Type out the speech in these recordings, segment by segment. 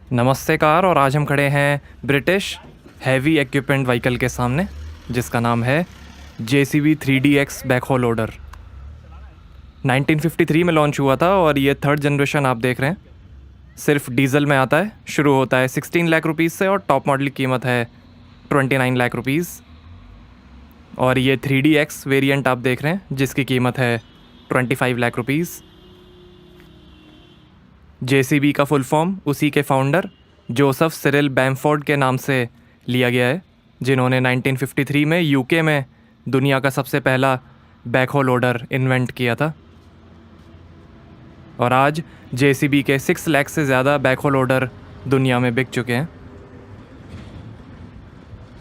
नमस्ते कार। और आज हम खड़े हैं ब्रिटिश हैवी इक्विपमेंट व्हीकल के सामने, जिसका नाम है JCB 3DX बैकहो लोडर। 1953 में लॉन्च हुआ था और ये थर्ड जनरेशन आप देख रहे हैं। सिर्फ डीजल में आता है, शुरू होता है 16 लाख रुपीज़ से और टॉप मॉडल की कीमत है 29 लाख रुपीज़। और ये 3DX वेरिएंट आप देख रहे हैं, जिसकी कीमत है 25 लाख रुपीज़। JCB का फुल फॉर्म उसी के फाउंडर जोसेफ सिरिल बैमफोर्ड के नाम से लिया गया है, जिन्होंने 1953 में यूके में दुनिया का सबसे पहला बैकहो लोडर इन्वेंट किया था। और आज JCB के 6 लाख से ज़्यादा बैकहो लोडर दुनिया में बिक चुके हैं।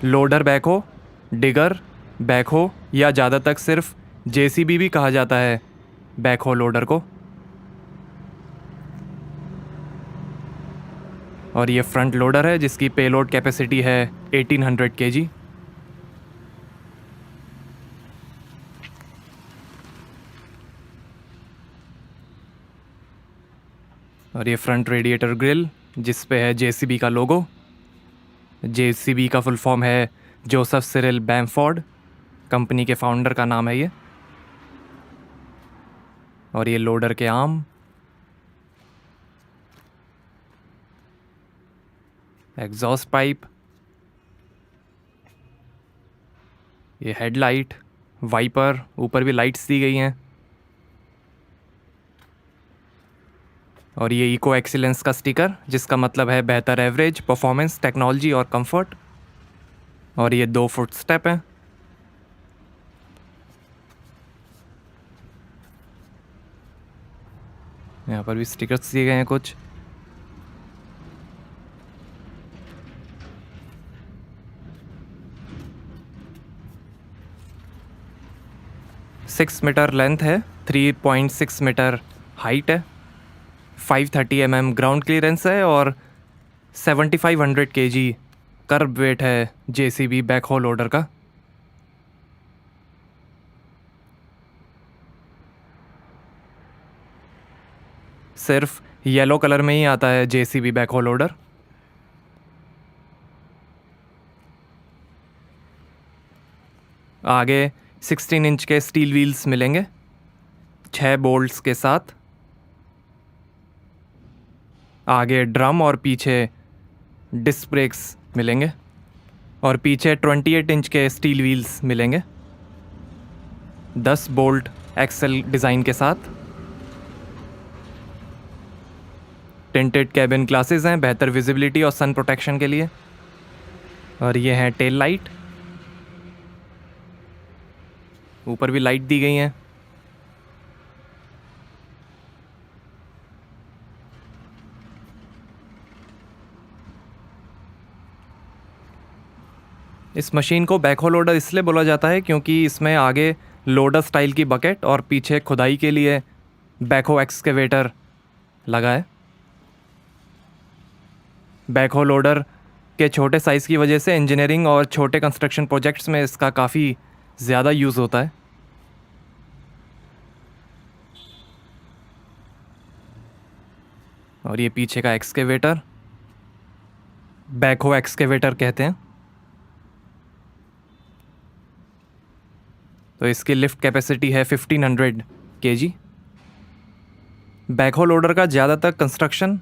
लोडर बैकहो, डिगर बैकहो या ज़्यादा तक सिर्फ JCB भी कहा जाता है बैकहो लोडर को। और ये फ्रंट लोडर है, जिसकी पेलोड कैपेसिटी है 1800 kg। और ये फ्रंट रेडिएटर ग्रिल, जिस पे है JCB का लोगो। JCB का फुल फॉर्म है जोसेफ सिरिल बैमफोर्ड, कंपनी के फाउंडर का नाम है ये। और ये लोडर के आर्म, एग्जॉस्ट पाइप, ये हेडलाइट, वाइपर, ऊपर भी लाइट्स दी गई हैं। और ये इको एक्सीलेंस का स्टिकर, जिसका मतलब है बेहतर एवरेज, परफॉर्मेंस, टेक्नोलॉजी और कंफर्ट। और ये 2 फुट स्टेप हैं। यहाँ पर भी स्टिकर्स दिए गए हैं कुछ। सिक्स मीटर लेंथ है, 3.6 मीटर हाइट है, 530 mm ग्राउंड क्लियरेंस है और 7500 kg कर्ब वेट है JCB बैकहो लोडर का। सिर्फ येलो कलर में ही आता है JCB बैकहो लोडर। आगे 16 इंच के स्टील व्हील्स मिलेंगे 6 बोल्ट्स के साथ। आगे ड्रम और पीछे डिस्क ब्रेक्स मिलेंगे और पीछे 28 इंच के स्टील व्हील्स मिलेंगे 10 बोल्ट एक्सल डिज़ाइन के साथ। टिंटेड कैबिन ग्लासेस हैं बेहतर विजिबिलिटी और सन प्रोटेक्शन के लिए। और ये हैं टेल लाइट, ऊपर भी लाइट दी गई हैं। इस मशीन को बैकहो लोडर इसलिए बोला जाता है क्योंकि इसमें आगे लोडर स्टाइल की बकेट और पीछे खुदाई के लिए बैकहो एक्सकेवेटर लगा है। बैकहो लोडर के छोटे साइज़ की वजह से इंजीनियरिंग और छोटे कंस्ट्रक्शन प्रोजेक्ट्स में इसका काफ़ी ज़्यादा यूज़ होता है। और ये पीछे का एक्सकेवेटर बैकहो एक्सकेवेटर कहते हैं। तो इसकी लिफ्ट कैपेसिटी है 1500 kg। बैकहो लोडर का ज़्यादातर कंस्ट्रक्शन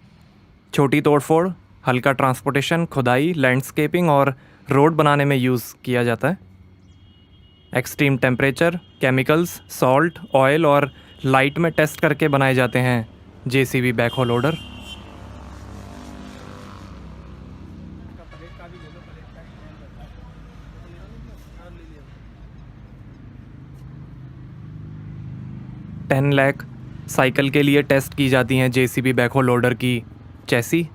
छोटी तोड़फोड़, हल्का ट्रांसपोर्टेशन, खुदाई, लैंडस्केपिंग और रोड बनाने में यूज़ किया जाता है। Extreme temperature, chemicals, salt, oil और लाइट में टेस्ट करके बनाए जाते हैं JCB backhoe loader. $10 lakh cycle के लिए टेस्ट की जाती हैं JCB बैकहो लोडर की चैसी।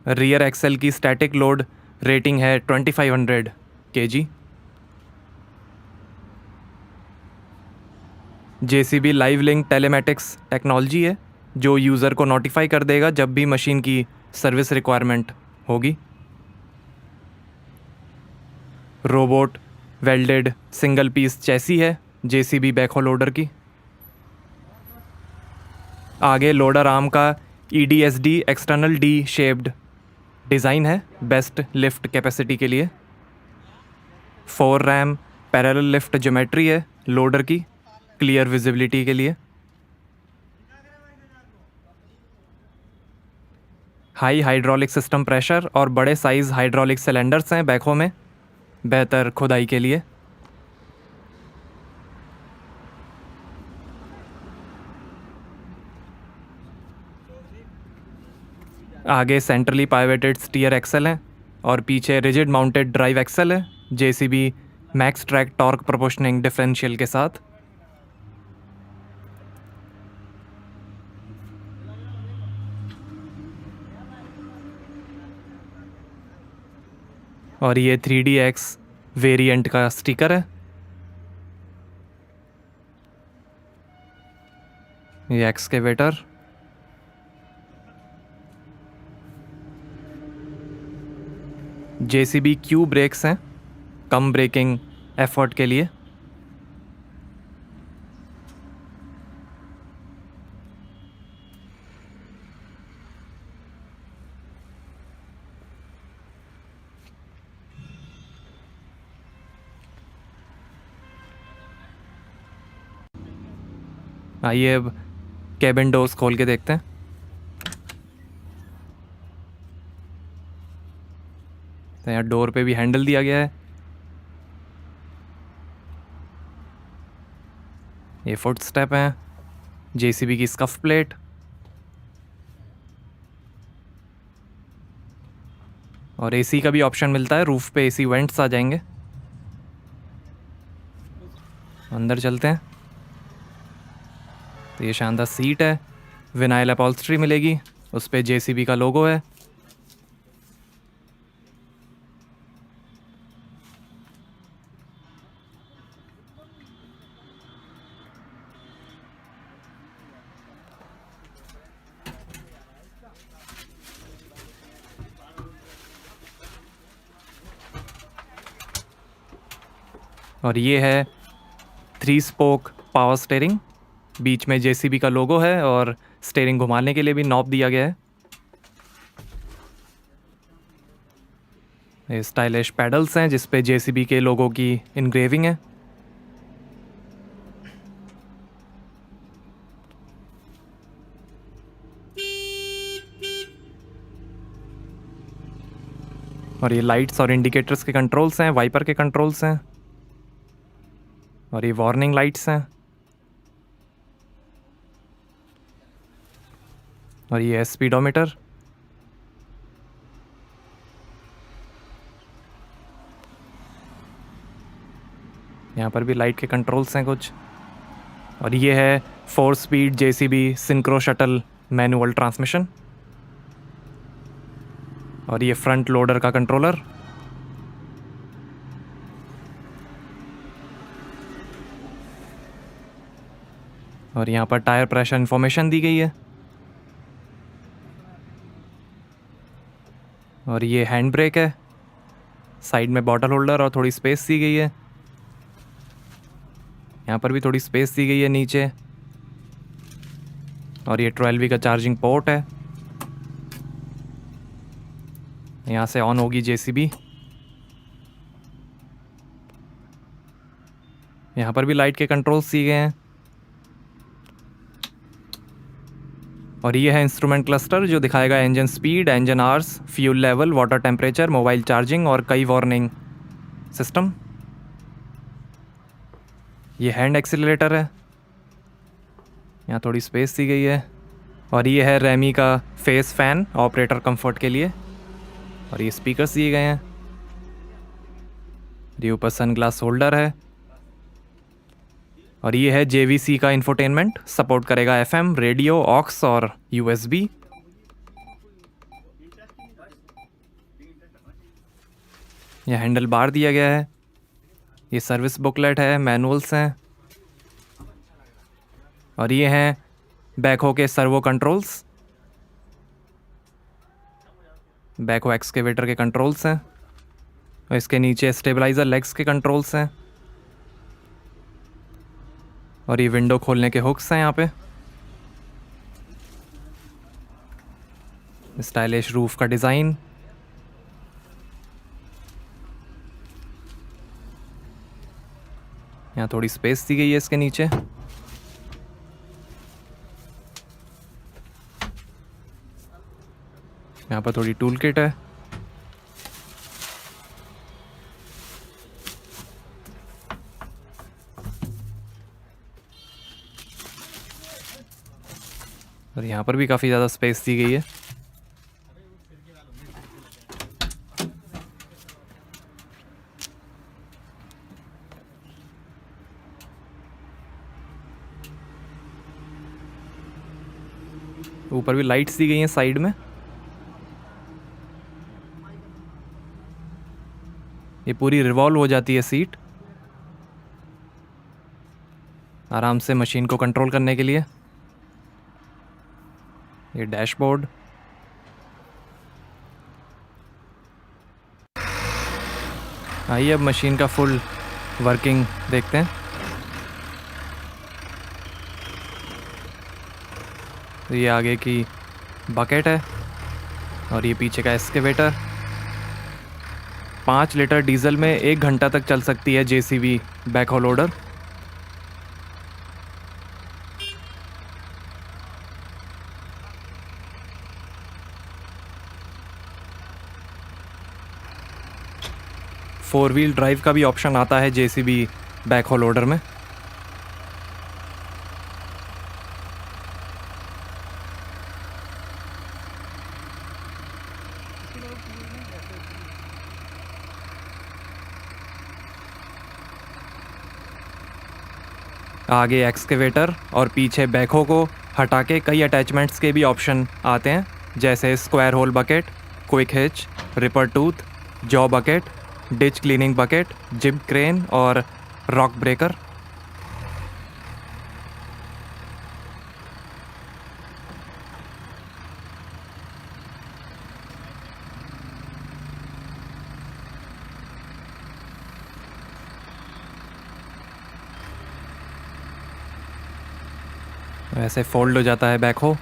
रियर एक्सेल की स्टैटिक लोड रेटिंग है 2500 kg। JCB live link telematics technology है, जो यूज़र को नोटिफाई कर देगा जब भी मशीन की सर्विस रिक्वायरमेंट होगी। Robot welded single piece chassis है JCB बैकहो लोडर की। आगे लोडर आर्म का EDSD external D shaped design है बेस्ट लिफ्ट कैपेसिटी के लिए। 4 रैम पैरेलल लिफ्ट ज्योमेट्री है लोडर की क्लियर विजिबिलिटी के लिए। हाई हाइड्रोलिक सिस्टम प्रेशर और बड़े साइज़ हाइड्रोलिक सिलेंडर्स हैं बैकहो में बेहतर खुदाई के लिए। आगे सेंट्रली पाइवेटेड स्टीयर एक्सल है और पीछे रिजिड माउंटेड ड्राइव एक्सल है JCB max track torque proportioning differential के साथ। और ये 3DX वेरिएंट का स्टिकर है। ये एक्सकेवेटर, JCB Q ब्रेक्स हैं कम ब्रेकिंग एफर्ट के लिए। आइए अब कैबिन डोर्स खोल के देखते हैं। तो यहाँ डोर पे भी हैंडल दिया गया है। ये फुट स्टेप हैं, JCB की स्कफ प्लेट और AC का भी ऑप्शन मिलता है। रूफ पे AC वेंट्स आ जाएंगे। अंदर चलते हैं। तो ये शानदार सीट है, विनाइल अपॉल्स्ट्री मिलेगी, उस पे JCB का लोगो है। और ये है 3 स्पोक पावर स्टीयरिंग, बीच में JCB का लोगो है और स्टीयरिंग घुमाने के लिए भी नॉब दिया गया है। ये स्टाइलिश पैडल्स हैं जिस पे JCB के लोगो की इनग्रेविंग है। और ये लाइट्स और इंडिकेटर्स के कंट्रोल्स हैं, वाइपर के कंट्रोल्स हैं और ये वार्निंग लाइट्स हैं। और ये है स्पीडोमीटर। यहाँ पर भी लाइट के कंट्रोल्स हैं कुछ। और ये है 4 speed JCB synchro shuttle manual transmission. और ये फ्रंट लोडर का कंट्रोलर। और यहाँ पर टायर प्रेशर इंफॉर्मेशन दी गई है। और ये हैंड ब्रेक है, साइड में बॉटल होल्डर और थोड़ी स्पेस दी गई है। यहाँ पर भी थोड़ी स्पेस दी गई है नीचे। और ये 12V का चार्जिंग पोर्ट है। यहाँ से ऑन होगी JCB। यहाँ पर भी लाइट के कंट्रोल्स दिए गए हैं। और ये है इंस्ट्रूमेंट क्लस्टर जो दिखाएगा engine speed, engine hours, fuel level, water temperature, mobile charging और कई वार्निंग सिस्टम। ये हैंड एक्सीलरेटर है, यहाँ थोड़ी स्पेस दी गई है। और ये है रेमी का फेस फैन ऑपरेटर कंफर्ट के लिए। और ये स्पीकर्स दिए गए हैं। ये ऊपर सनग्लास होल्डर है। और ये है JVC का इंफोटेनमेंट, सपोर्ट करेगा FM, रेडियो, ऑक्स और USB। यह हैंडल बार दिया गया है। ये सर्विस बुकलेट है, मैनुअल्स हैं। और ये हैं बैकहो के सर्वो कंट्रोल्स, बैकहो एक्सकेवेटर के कंट्रोल्स हैं। और इसके नीचे स्टेबलाइजर लेग्स के कंट्रोल्स हैं। और ये विंडो खोलने के हुक्स हैं यहाँ पे। स्टाइलिश रूफ का डिज़ाइन। यहाँ थोड़ी स्पेस दी गई है इसके नीचे। यहाँ पर थोड़ी टूल किट है। और यहाँ पर भी काफ़ी ज़्यादा स्पेस दी गई है। ऊपर भी लाइट्स दी गई हैं साइड में। ये पूरी रिवॉल्व हो जाती है सीट, आराम से मशीन को कंट्रोल करने के लिए। ये डैशबोर्ड। आइए अब मशीन का फुल वर्किंग देखते हैं। तो ये आगे की बकेट है और ये पीछे का एक्सकेवेटर। 5 लीटर डीजल में 1 घंटा तक चल सकती है JCB backhoe loader. Four wheel drive का भी ऑप्शन आता है जेसीबी बैकहो लोडर में। आगे एक्सकेवेटर और पीछे बैकहो को हटा के कई अटैचमेंट्स के भी ऑप्शन आते हैं, जैसे square hole bucket, quick hitch, ripper tooth, jaw bucket, ditch cleaning bucket, jib crane और रॉक ब्रेकर। वैसे फोल्ड हो जाता है बैकहो।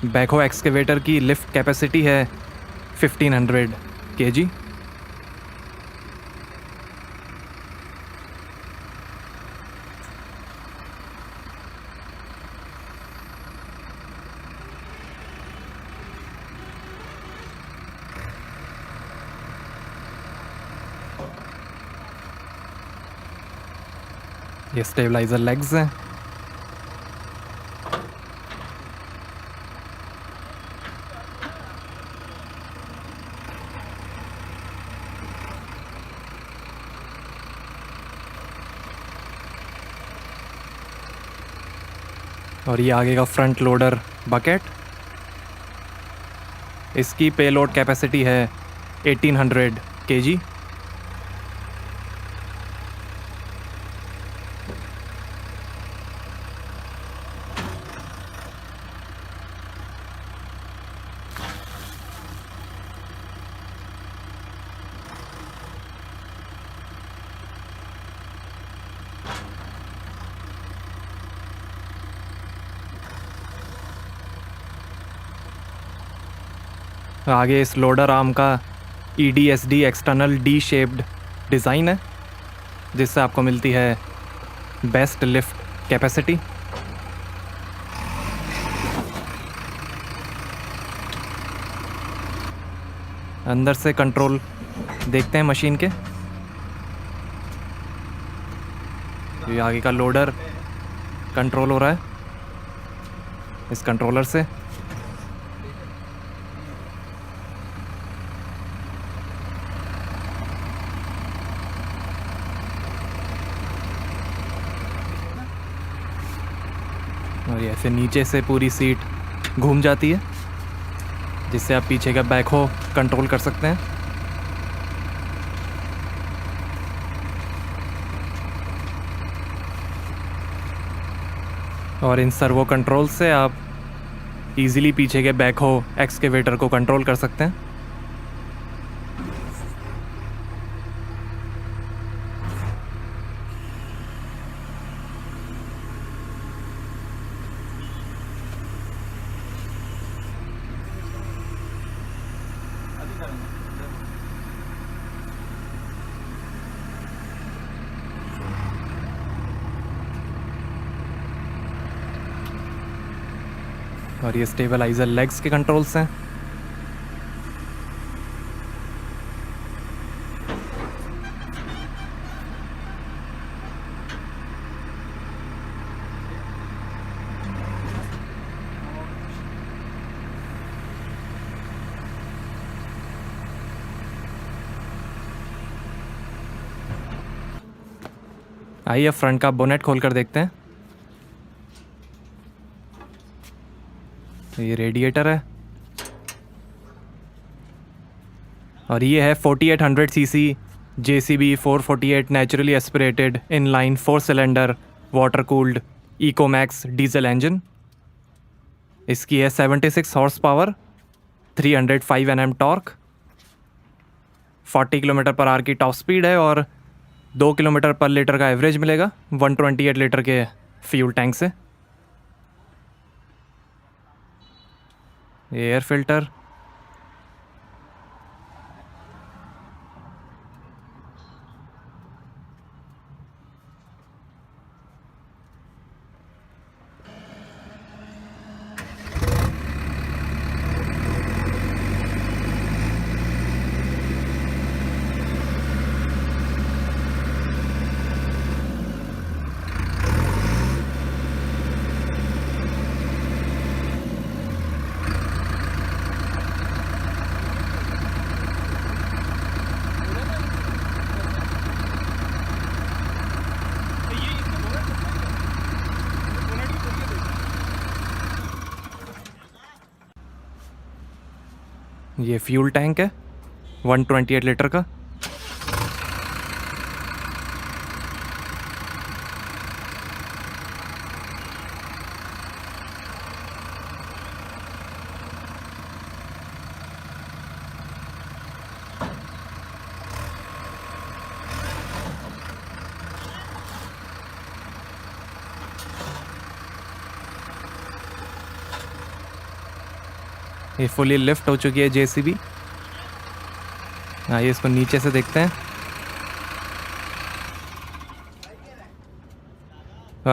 बैकहो एक्सकेवेटर की लिफ्ट कैपेसिटी है 1500 kg। ये स्टेबलाइजर लेग्स हैं। और ये आगे का फ्रंट लोडर बकेट। इसकी पेलोड कैपेसिटी है 1800 kg। आगे इस लोडर आर्म का EDSD external D shaped design है, जिससे आपको मिलती है बेस्ट लिफ्ट कैपेसिटी। अंदर से कंट्रोल देखते हैं मशीन के। ये आगे का लोडर कंट्रोल हो रहा है इस कंट्रोलर से। और ये ऐसे नीचे से पूरी सीट घूम जाती है, जिससे आप पीछे का बैकहो कंट्रोल कर सकते हैं। और इन सर्वो कंट्रोल से आप इजीली पीछे के बैकहो एक्सकेवेटर को कंट्रोल कर सकते हैं। और ये स्टेबलाइजर लेग्स के कंट्रोल्स हैं। आइए फ्रंट का बोनेट खोल कर देखते हैं। तो ये रेडिएटर है और ये है 4800 CC JCB 448 naturally aspirated inline 4 cylinder water cooled Ecomax diesel engine. इसकी है 76 horse power, 305 Nm torque, 40 kilometre पर आवर की टॉप स्पीड है और 2 किलोमीटर पर लीटर का एवरेज मिलेगा 128 लीटर के फ्यूल टैंक से। एयर फिल्टर, ये फ्यूल टैंक है 128 लीटर का। ये फुली लिफ्ट हो चुकी है JCB। आइए इसको नीचे से देखते हैं।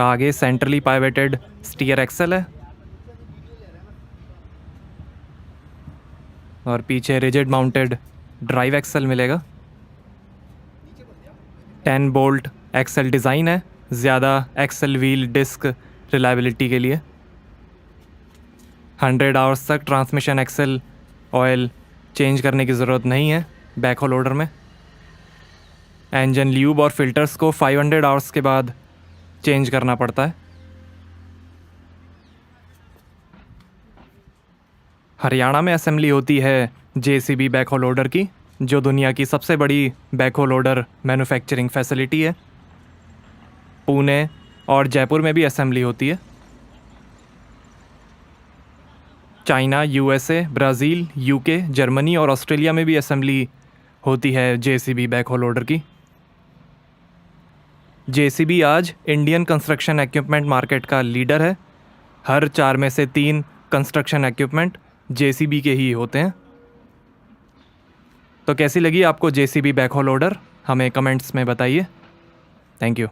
आगे सेंट्रली पाइवेटेड स्टीयर एक्सल है और पीछे रिजिड माउंटेड ड्राइव एक्सल मिलेगा। 10 बोल्ट एक्सल डिज़ाइन है, ज़्यादा एक्सल व्हील डिस्क रिलायबिलिटी के लिए। 100 आवर्स तक ट्रांसमिशन एक्सल ऑयल चेंज करने की ज़रूरत नहीं है बैकहो लोडर में। इंजन ल्यूब और फिल्टर्स को 500 आवर्स के बाद चेंज करना पड़ता है। हरियाणा में असेंबली होती है JCB बैकहो लोडर की, जो दुनिया की सबसे बड़ी बैकहो लोडर मैन्युफैक्चरिंग फैसिलिटी है। पुणे और जयपुर में भी असेंबली होती है। China, USA, Brazil, UK, Germany और ऑस्ट्रेलिया में भी असेंबली होती है JCB बैकहो लोडर की। JCB आज इंडियन कंस्ट्रक्शन इक्विपमेंट मार्केट का लीडर है। हर 4 में से 3 कंस्ट्रक्शन इक्विपमेंट JCB के ही होते हैं। तो कैसी लगी आपको JCB बैकहो लोडर? हमें कमेंट्स में बताइए। Thank you.